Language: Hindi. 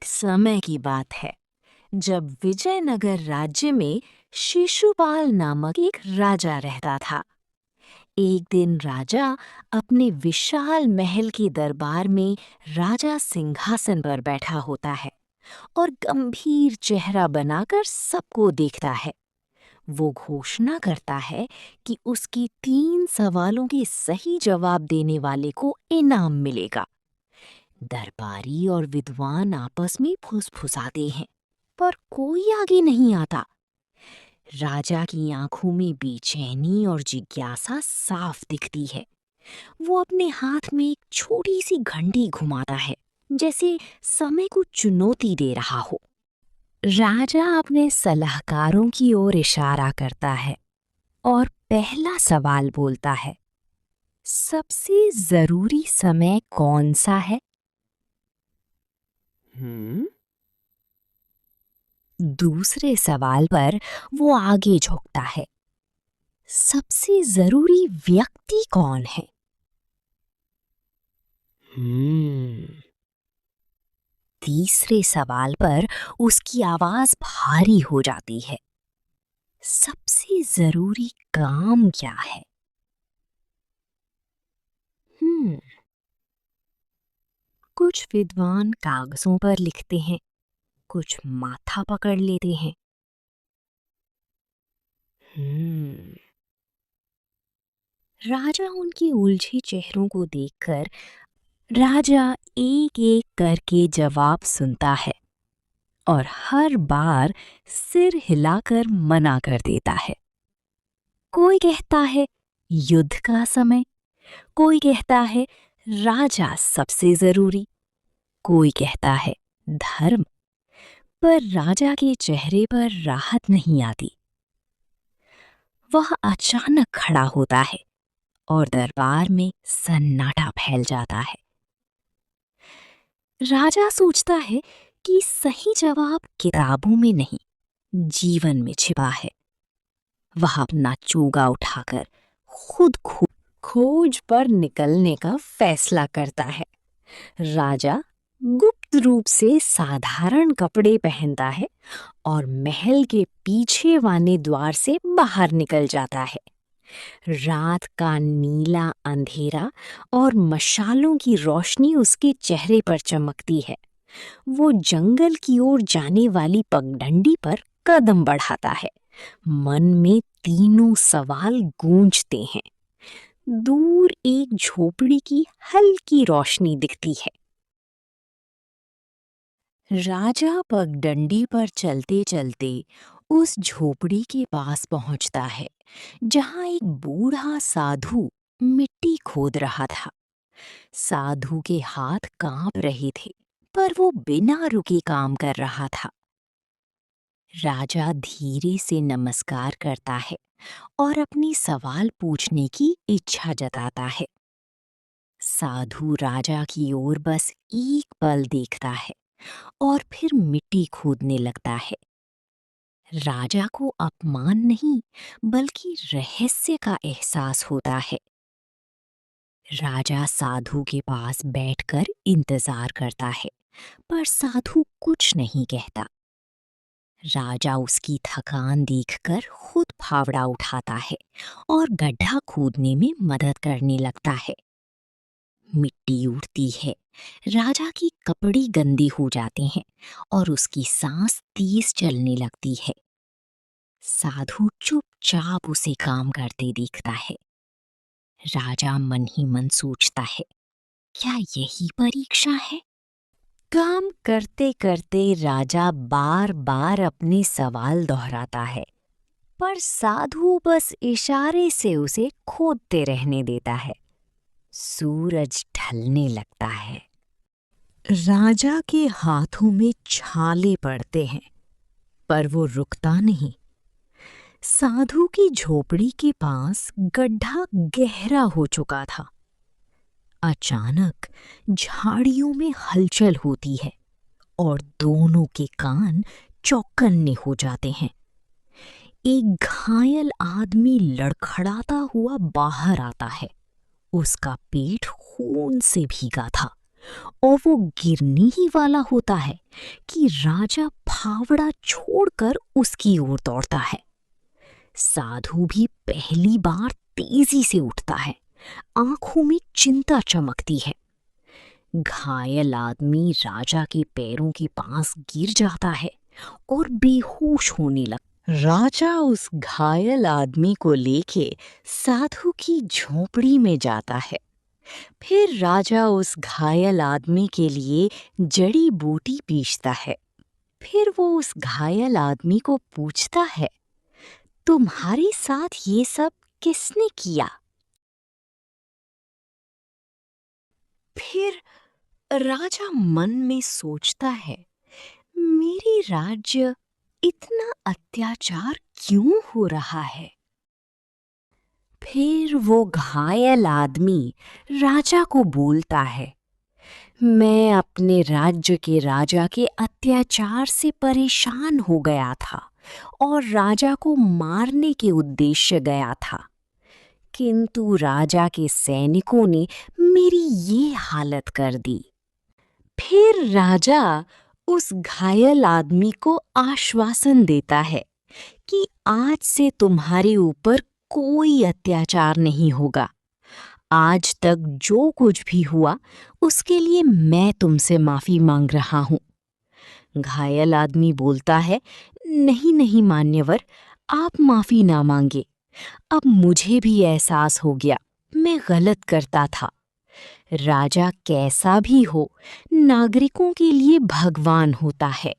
समय की बात है जब विजयनगर राज्य में शिशुपाल नामक एक राजा रहता था। एक दिन राजा अपने विशाल महल के दरबार में राजा सिंहासन पर बैठा होता है और गंभीर चेहरा बनाकर सबको देखता है। वो घोषणा करता है कि उसके 3 सवालों के सही जवाब देने वाले को इनाम मिलेगा। दरबारी और विद्वान आपस में फुसफुसाते हैं, पर कोई आगे नहीं आता। राजा की आंखों में बेचैनी और जिज्ञासा साफ दिखती है। वो अपने हाथ में एक छोटी सी घंटी घुमाता है, जैसे समय को चुनौती दे रहा हो। राजा अपने सलाहकारों की ओर इशारा करता है और पहला सवाल बोलता है, सबसे जरूरी समय कौन सा है? दूसरे सवाल पर वो आगे झुकता है, सबसे जरूरी व्यक्ति कौन है? तीसरे सवाल पर उसकी आवाज भारी हो जाती है, सबसे जरूरी काम क्या है? कुछ विद्वान कागजों पर लिखते हैं, कुछ माथा पकड़ लेते हैं। राजा उनके उलझे चेहरों को देखकर राजा एक एक करके जवाब सुनता है और हर बार सिर हिलाकर मना कर देता है। कोई कहता है युद्ध का समय, कोई कहता है राजा सबसे जरूरी, कोई कहता है धर्म। पर राजा के चेहरे पर राहत नहीं आती। वह अचानक खड़ा होता है और दरबार में सन्नाटा फैल जाता है। राजा सोचता है कि सही जवाब किताबों में नहीं, जीवन में छिपा है। वह अपना चोगा उठाकर खुद खोज पर निकलने का फैसला करता है। राजा गुप्त रूप से साधारण कपड़े पहनता है और महल के पीछे वाले द्वार से बाहर निकल जाता है। रात का नीला अंधेरा और मशालों की रोशनी उसके चेहरे पर चमकती है। वो जंगल की ओर जाने वाली पगडंडी पर कदम बढ़ाता है। मन में 3 सवाल गूंजते हैं। दूर एक झोपड़ी की हल्की रोशनी दिखती है। राजा पगडंडी पर चलते चलते उस झोपड़ी के पास पहुंचता है, जहां एक बूढ़ा साधु मिट्टी खोद रहा था। साधु के हाथ कांप रहे थे, पर वो बिना रुके काम कर रहा था। राजा धीरे से नमस्कार करता है और अपनी सवाल पूछने की इच्छा जताता है। साधु राजा की ओर बस एक पल देखता है और फिर मिट्टी खोदने लगता है। राजा को अपमान नहीं, बल्कि रहस्य का एहसास होता है। राजा साधु के पास बैठकर इंतजार करता है, पर साधु कुछ नहीं कहता। राजा उसकी थकान देखकर खुद फावड़ा उठाता है और गड्ढा खोदने में मदद करने लगता है। मिट्टी उड़ती है, राजा की कपड़े गंदे हो जाते हैं और उसकी सांस तेज चलने लगती है। साधु चुपचाप उसे काम करते देखता है। राजा मन ही मन सोचता है, क्या यही परीक्षा है? काम करते करते राजा बार बार अपने सवाल दोहराता है, पर साधु बस इशारे से उसे खोदते रहने देता है। सूरज ढलने लगता है। राजा के हाथों में छाले पड़ते हैं, पर वो रुकता नहीं। साधु की झोपड़ी के पास गड्ढा गहरा हो चुका था। अचानक झाड़ियों में हलचल होती है और दोनों के कान चौकन्ने हो जाते हैं। एक घायल आदमी लड़खड़ाता हुआ बाहर आता है। उसका पेट खून से भीगा था और वो गिरने ही वाला होता है कि राजा फावड़ा छोड़कर उसकी ओर दौड़ता है। साधु भी पहली बार तेजी से उठता है, आंखों में चिंता चमकती है। घायल आदमी राजा के पैरों के पास गिर जाता है और बेहोश होने लगता। राजा उस घायल आदमी को लेके साधु की झोपड़ी में जाता है। फिर राजा उस घायल आदमी के लिए जड़ी बूटी पीसता है। फिर वो उस घायल आदमी को पूछता है, तुम्हारे साथ ये सब किसने किया? फिर राजा मन में सोचता है, मेरे राज्य इतना अत्याचार क्यों हो रहा है? फिर वो घायल आदमी राजा को बोलता है, मैं अपने राज्य के राजा के अत्याचार से परेशान हो गया था और राजा को मारने के उद्देश्य गया था, किंतु राजा के सैनिकों ने मेरी ये हालत कर दी। फिर राजा उस घायल आदमी को आश्वासन देता है कि आज से तुम्हारे ऊपर कोई अत्याचार नहीं होगा। आज तक जो कुछ भी हुआ उसके लिए मैं तुमसे माफी मांग रहा हूँ। घायल आदमी बोलता है, नहीं नहीं मान्यवर, आप माफी ना मांगे। अब मुझे भी एहसास हो गया, मैं गलत करता था। राजा कैसा भी हो, नागरिकों के लिए भगवान होता है।